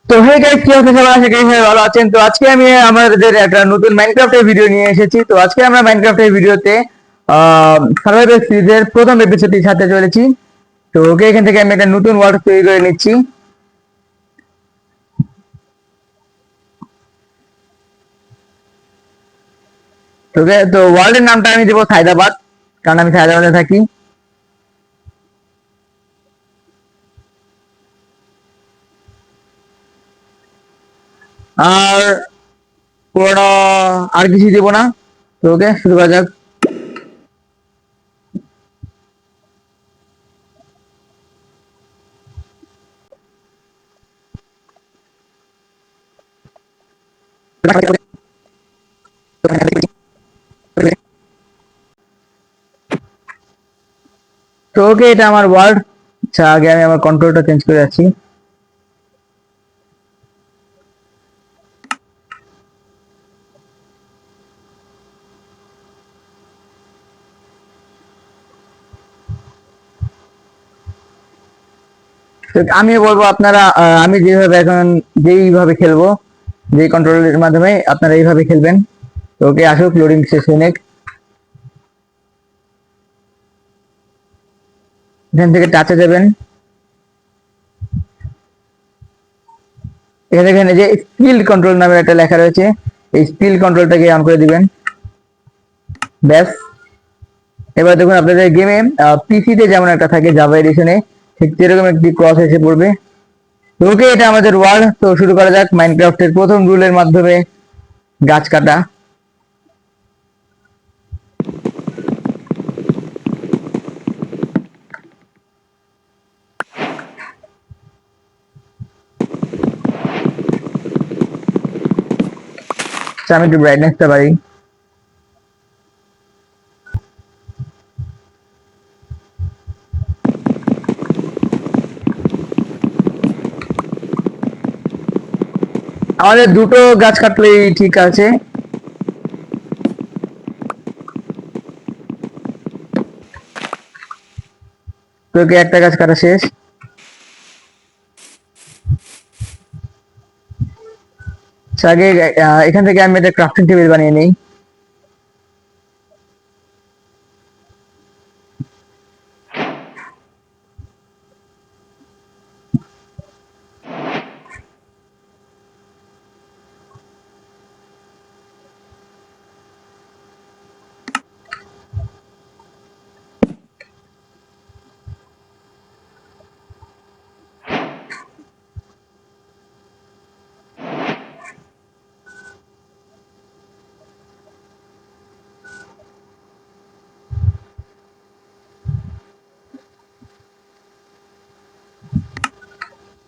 তো hey guys, কি অবস্থা? সবাই আশা করি সবাই ভালো আছেন। তো আজকে আমি আমাদের একটা নতুন মাইনক্রাফটের ভিডিও নিয়ে এসেছি। তো আজকে আমরা মাইনক্রাফটের ভিডিওতে সার্ভাইভাল সিরিজের প্রথম এপিসোডটি সাথে চলেছি। তো ওকে, এখান থেকে আমি একটা নতুন ওয়ার্ল্ড তৈরি করে নিচ্ছি। তো ওয়ার্ল্ডের নামটা আমি দেবো হায়দ্রাবাদ, কারণ আমি হায়দ্রাবাদে থাকি। আর পুরোনো আর কিছু দেবো না। তো ওকে, শুরু করা যাক। তো ওকে, এটা আমার ওয়ার্ল্ড। আচ্ছা, আগে আমি আমার কন্ট্রোলটা চেঞ্জ করে যাচ্ছি। তো আমিও বলবো আপনারা, আমি যেভাবে এখন যেইভাবে খেলবো, যেই কন্ট্রোলের মাধ্যমে আপনারা এইভাবে খেলবেন। তো ওকে, আসুক, লোডিং শেষ হয়ে নেক। এখান থেকে টাচে যাবেন। এখানে যে স্পিল কন্ট্রোল নামে একটা লেখা রয়েছে, এই স্পিল কন্ট্রোলটাকে অন করে দিবেন। ব্যাস। এবার দেখুন আপনাদের গেমে পিসিতে যেমন একটা থাকে জাভা এডিশনে, ঠিক সেরকম একটি ক্রস এসে পড়বে। তো ওকে, এটা আমাদের ওয়ার্ল্ড। তো শুরু করা যাক মাইনক্রাফটের প্রথম রুলের মাধ্যমে গাছ কাটা। আচ্ছা, আমি একটু ব্রাইটনেসটা বাড়ি। আমাদের দুটো গাছ কাটলেই ঠিক আছে। তো ওকে, একটা গাছ কাটা শেষ। আচ্ছা, আগে এখান থেকে আমি একটা ক্রাফটিং টেবিল বানিয়ে নিই।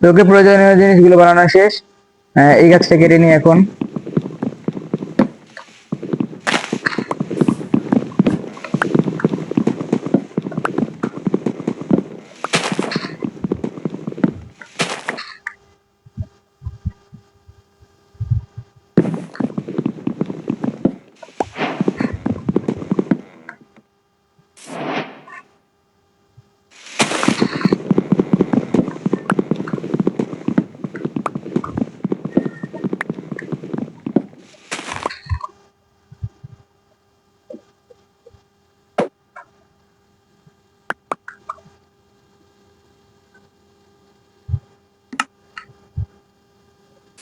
তো ওকে, প্রয়োজনীয় জিনিসগুলো বানানো শেষ। এই গাছটা কেটে নিই এখন।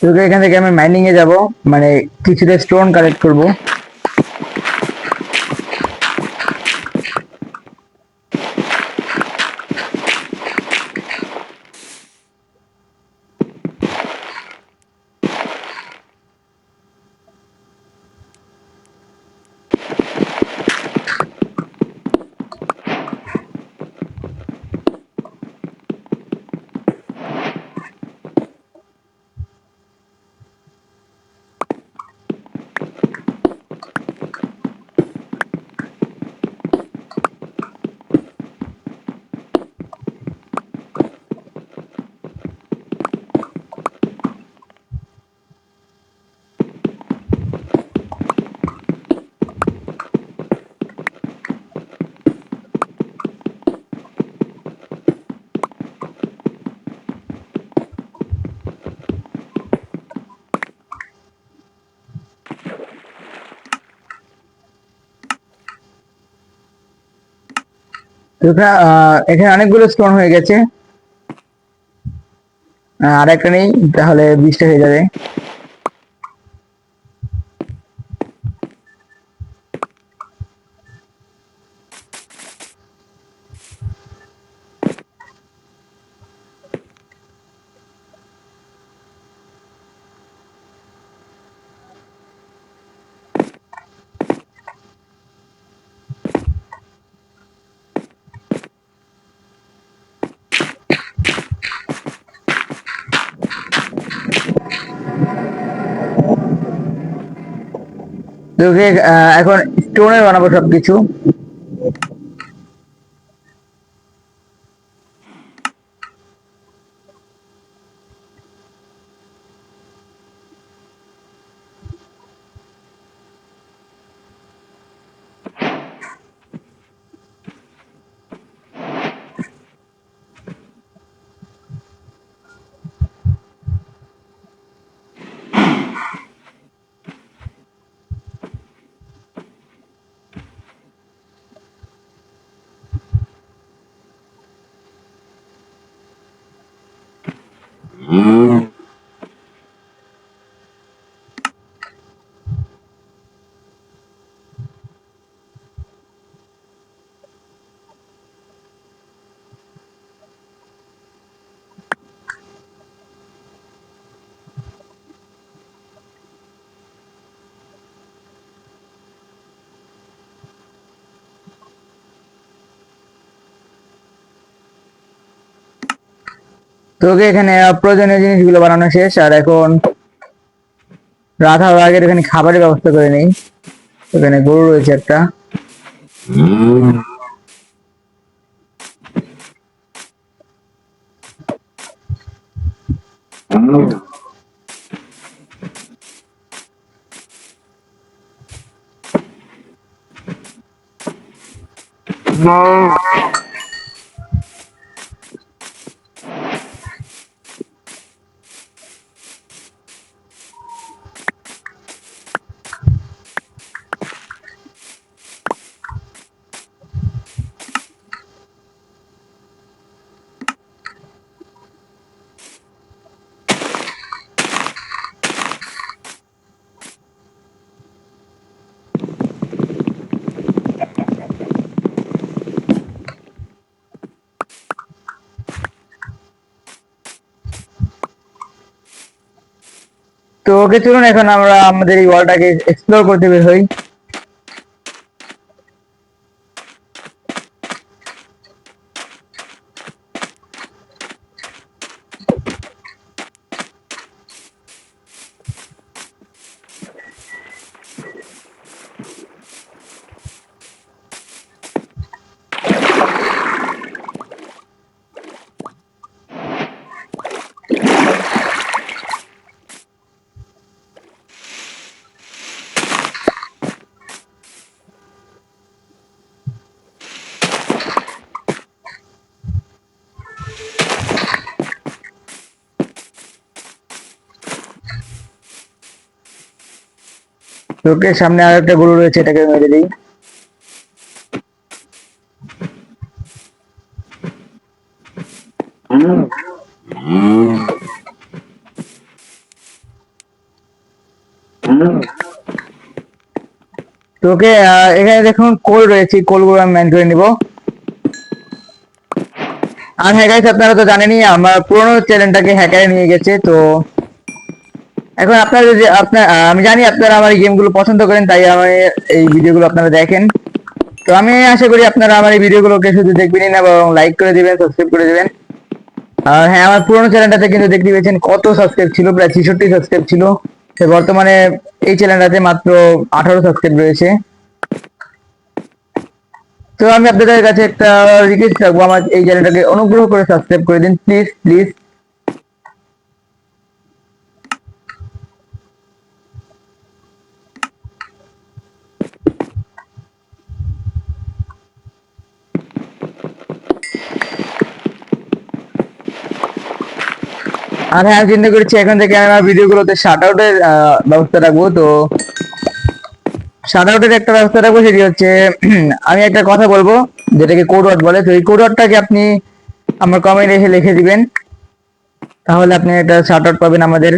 তো ওকে, এখান থেকে আমি মাইনিং এ যাব, মানে কিছুটা স্টোন কালেক্ট করব। তো এখানে অনেকগুলো স্টোন হয়ে গেছে, আর একটা নেই, তাহলে 20টা হয়ে যাবে। তো এখন স্টোনের বানাবো সবকিছু। তো এখানে প্রয়োজনীয় জিনিসগুলো বানানো শেষ, আর এখন রাত হওয়ার আগে এখানে খাবারের ব্যবস্থা করে নেই। এখানে গরু রয়েছে একটা। তো চলুন এখন আমরা আমাদের এই ওয়ালটাকে এক্সপ্লোর করতে বের হই। তোকে সামনে আর একটা গরু রয়েছে, এটাকে মেরে দিই। তোকে এখানে দেখুন কোল রয়েছে, কোলগুলো আমি ম্যান করে নিব। আর হ্যাঁ গাইস, আপনারা তো জানেনই আমার পুরোনো চ্যানেলটাকে হ্যাকারে নিয়ে গেছে। তো এখন আপনারা যদি আমি জানি আপনারা আমার এই গেমগুলো পছন্দ করেন, তাই আমার এই ভিডিওগুলো আপনারা দেখেন। তো আমি আশা করি আপনারা আমার এই ভিডিওগুলোকে শুধু দেখবেনই না, এবং লাইক করে দিবেন, সাবস্ক্রাইব করে দিবেন। আর হ্যাঁ, আমার পুরোনো চ্যানেলটাতে কিন্তু দেখতে পেয়েছেন কত সাবস্ক্রাইব ছিল, প্রায় 66 সাবস্ক্রাইব ছিল। তো বর্তমানে এই চ্যানেলটাতে মাত্র 18 সাবস্ক্রাইব রয়েছে। তো আমি আপনাদের কাছে একটা রিকোয়েস্ট রাখবো, আমার এই চ্যানেলটাকে অনুগ্রহ করে সাবস্ক্রাইব করে দিন, প্লিজ প্লিজ। আর হ্যাঁ, আমি চিন্তা করছি এখন থেকে আমি আমার ভিডিওগুলোতে শার্ট আউটের ব্যবস্থা রাখবো। তো শার্ট আউটের একটা ব্যবস্থা রাখবো, সেটি হচ্ছে আমি একটা কথা বলবো, যেটাকে কোড ওয়ার্ড বলে। তো এই কোড ওয়ার্ডটাকে আপনি আমার কমেন্টে এসে লিখে দিবেন, তাহলে আপনি একটা শাউট আউট পাবেন আমাদের।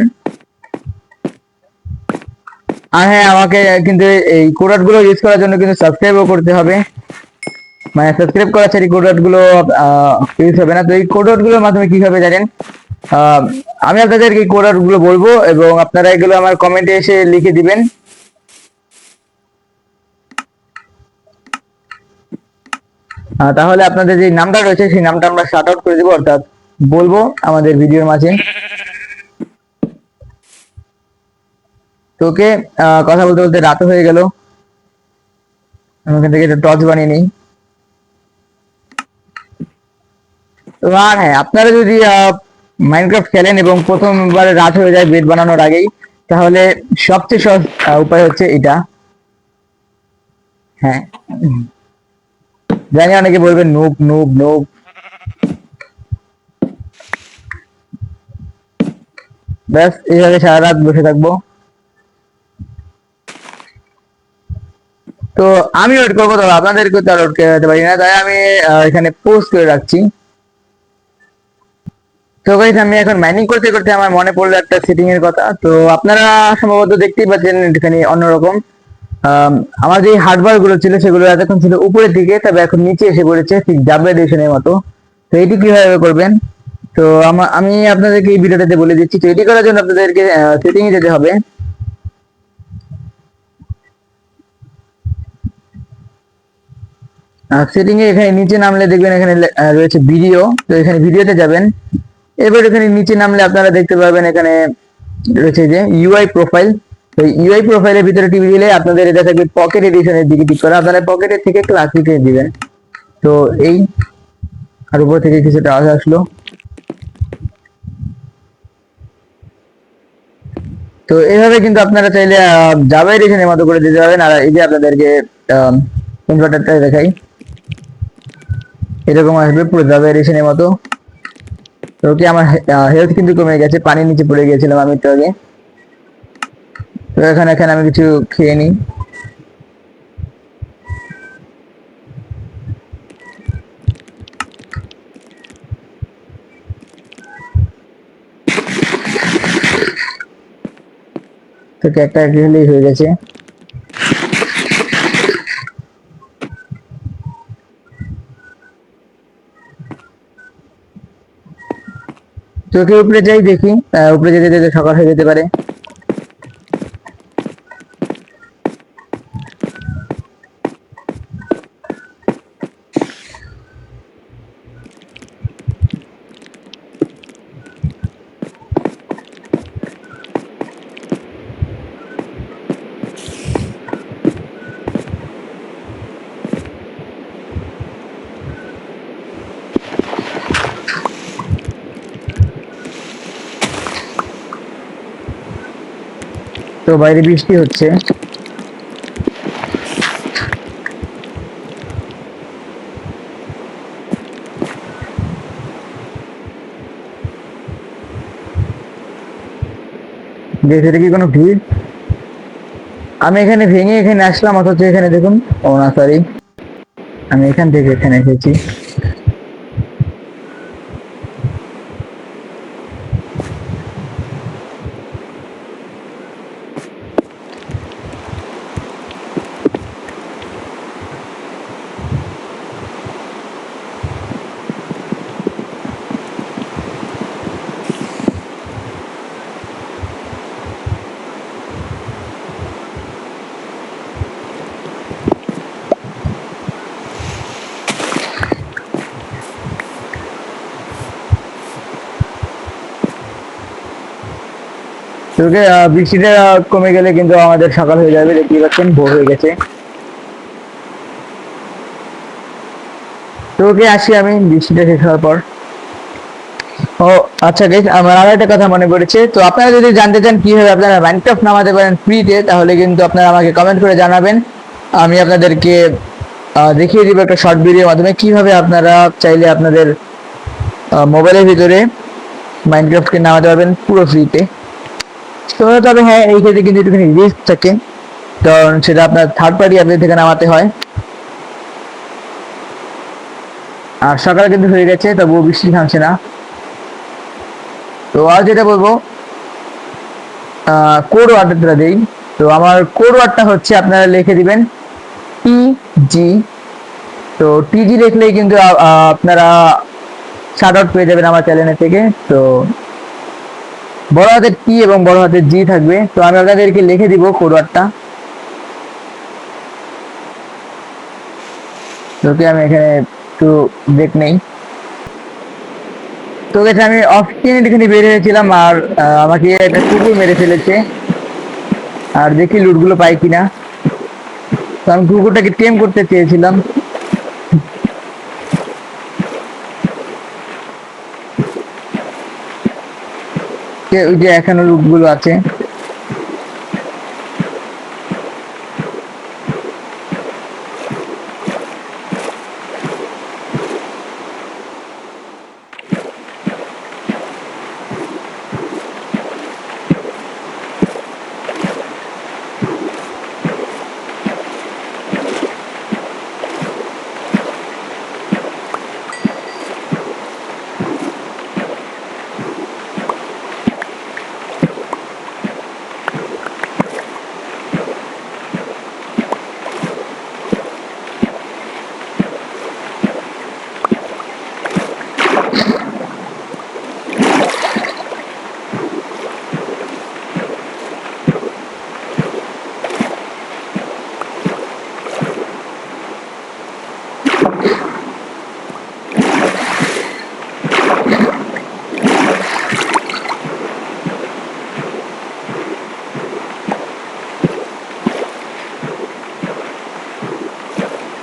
আর হ্যাঁ, আমাকে কিন্তু এই কোড ওয়ার্ড গুলো ইউজ করার জন্য কিন্তু সাবস্ক্রাইবও করতে হবে, মানে সাবস্ক্রাইব করা ছাড়া কোড ওয়ার্ড গুলো ইউজ হবে না। তো এই কোড ওয়ার্ড গুলোর মাধ্যমে কিভাবে জানেন, আমি আপনাদেরকে এই কোড ওয়ার্ড গুলো বলবো এবং আপনারা এগুলো আমার কমেন্টে এসে লিখে দিবেন। তাহলে আপনাদের যে নামটা রয়েছে সেই নামটা আমরা শাউট আউট করে দেবো, অর্থাৎ বলবো আমাদের ভিডিওর মাঝে। তোকে কথা বলতে বলতে রাত হয়ে গেল, আমি এখান থেকে একটা টর্চ বানিয়ে নিই। তো আর হ্যাঁ, আপনারা যদি মাইনক্রাফট খেলেন এবং প্রথমবারে রাত হয়ে যায় বেড বানানোর আগেই, তাহলে সবচেয়ে সহজ উপায় হচ্ছে এটা। হ্যাঁ, জানি অনেকে বলবেন নুব নুব নুব, ব্যাস এইভাবে সারা রাত বসে থাকবো। তো আমি ওয়েট করবো, তবে আপনাদেরকে তো আর ওয়েট করতে পারি না, তাই আমি এখানে পোস্ট করে রাখছি। তো গাইস, আমি এখন মাইনিং করতে করতে আমার মনে পড়লো একটা সেটিং এর কথা। তো আপনারা সম্ভবত দেখতেই পাচ্ছেন এখানে অন্যরকম। আমার যে হার্ডওয়্যার গুলো ছিল সেগুলো এতক্ষণ ছিল উপরের দিকে, তবে এখন নিচে এসে পড়েছে, ঠিক জাভা এডিশনের মতো। তো এটি কিভাবে করবেন, তো আমি আপনাদেরকে এই ভিডিওটাতে বলে দিচ্ছি। তো এটি করার জন্য আপনাদেরকে সেটিং এ যেতে হবে। সেটিং এ এখানে নিচে নামলে দেখবেন এখানে রয়েছে ভিডিও। তো এখানে ভিডিওতে যাবেন, এবার এখানে নিচে নামলে আপনারা দেখতে পাবেন এখানে রয়েছে যে ইউআই প্রোফাইল। তো ইউআই প্রোফাইলের ভিতরে টিভি দিলে আপনাদের এটা থাকবে পকেট এডিশনের দিকে টিক করা, আপনারা পকেটের থেকে ক্লাসিকে দিবেন। তো এই আর উপর থেকে কিছুটা আওয়াজ আসলো। তো এইভাবে কিন্তু আপনারা চাইলে জাভা এডিশনের মতো করে দিতে পারবেন। আর এই যে আপনাদেরকে কনভার্টারটা দেখাই, এরকম আসবে পুরো জাভা এডিশনের মতো। তো কি আমার হেলথ কিন্তু কমে গেছে, পানির নিচে পড়ে গিয়েছিলাম আমি একটু আগে। তো এখানে আমি কিছু খেয়ে নিই। তো একটা হলেই হয়ে গেছে। চোখের উপরে যাই দেখি, উপরে যেতে যেতে সকাল হয়ে যেতে পারে। তো বাইরে বৃষ্টি হচ্ছে। এটা কি কোনো ভিড়? আমি এখানে ভেঙে এখানে আসলাম, অথচ এখানে দেখুন, ও না সরি, আমি এখান থেকে এখানে এসেছি। তোকে বৃষ্টিটা কমে গেলে কিন্তু আমাদের সকাল হয়ে যাবে, দেখতেই পাচ্ছেন ভোর হয়ে গেছে। তোকে আসি আমি বৃষ্টিটা শেষ হওয়ার পর। ও আচ্ছা গাইস, আমার আর একটা কথা মনে পড়েছে। তো আপনারা যদি জানতে চান কিভাবে আপনারা মাইনক্রাফট নামাতে পারেন ফ্রিতে, তাহলে কিন্তু আপনারা আমাকে কমেন্ট করে জানাবেন। আমি আপনাদেরকে দেখিয়ে দিব একটা শর্ট ভিডিওর মাধ্যমে কিভাবে আপনারা চাইলে আপনাদের মোবাইলের ভিতরে মাইনক্রাফটকে নামাতে পারবেন পুরো ফ্রিতে। তো তবে হ্যাঁ, এই ক্ষেত্রে কিন্তু একটুখানি রিস্ক থাকে, কারণ সেটা আপনার থার্ড পার্টি অ্যাপ থেকে নামাতে হয়। আর সকাল কিন্তু হয়ে গেছে, তবুও বৃষ্টি থামছে না। তো আর যেটা বলবো, কোড ওয়ার্ডটা দেই। তো আমার কোড ওয়ার্ডটা হচ্ছে, আপনারা লিখে দিবেন টিজি। তো টিজি লিখলেই কিন্তু আপনারা শার্ট আউট পেয়ে যাবেন আমার চ্যানেল থেকে। তো বড় হাতের টি এবং বড় হাতের জি থাকবে। তো আমি আপনাদেরকে লিখে দিব কোড ওয়ার্ডটা। তোকে আমি এখানে একটু ব্রেক নেই। তো গেছে আমি অফ স্ক্রিনে এখানে বের হয়েছিলাম, আর আমাকে একটা কুকুর মেরে ফেলেছে। আর দেখি লুটগুলো পাই কিনা। তো আমি কুকুরটাকে টেম করতে চেয়েছিলাম। ওই যে এখনো লুটগুলো আছে।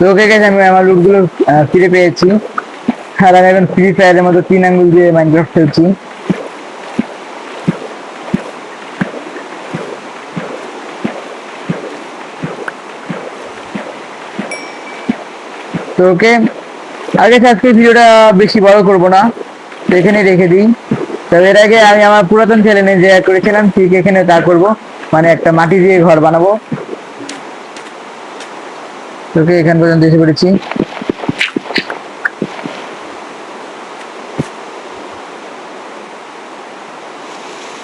তো ওকে গেছে, আমি আমার লুটগুলো ফিরে পেয়েছি। আর আমি এখন ফ্রি ফায়ারের মতো 3 আঙ্গুল দিয়ে মাইনক্রাফট খেলছি। তো ওকে, আজকে ভিডিওটা বেশি বড় করব না, তো এখানেই রেখে দিই। তবে এর আগে আমি আমার পুরাতন চ্যানেলে যে করেছিলাম ঠিক এখানে তা করব, মানে একটা মাটি দিয়ে ঘর বানাবো। তোকে এখান পর্যন্ত এসে পড়েছি।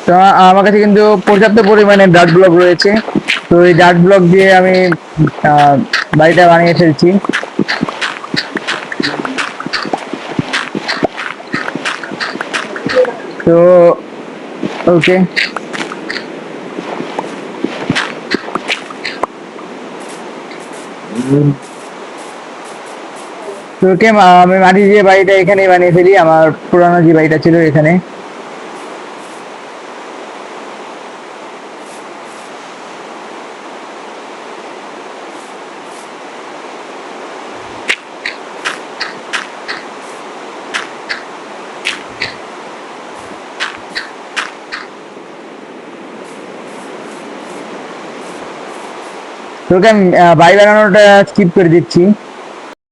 তো আমার কাছে কিন্তু পর্যাপ্ত পরিমাণে ডার্ট ব্লক রয়েছে। তো এই ডার্ট ব্লক দিয়ে আমি বাড়িটা বানিয়ে ফেলছি। তো ওকে, তো ওকে, আমি মাটি দিয়ে বাড়িটা এখানেই বানিয়ে ফেলি, আমার পুরানো যে বাড়িটা ছিল এখানে। তোকে আমি বাড়ি বানানোটা স্কিপ করে দিচ্ছি।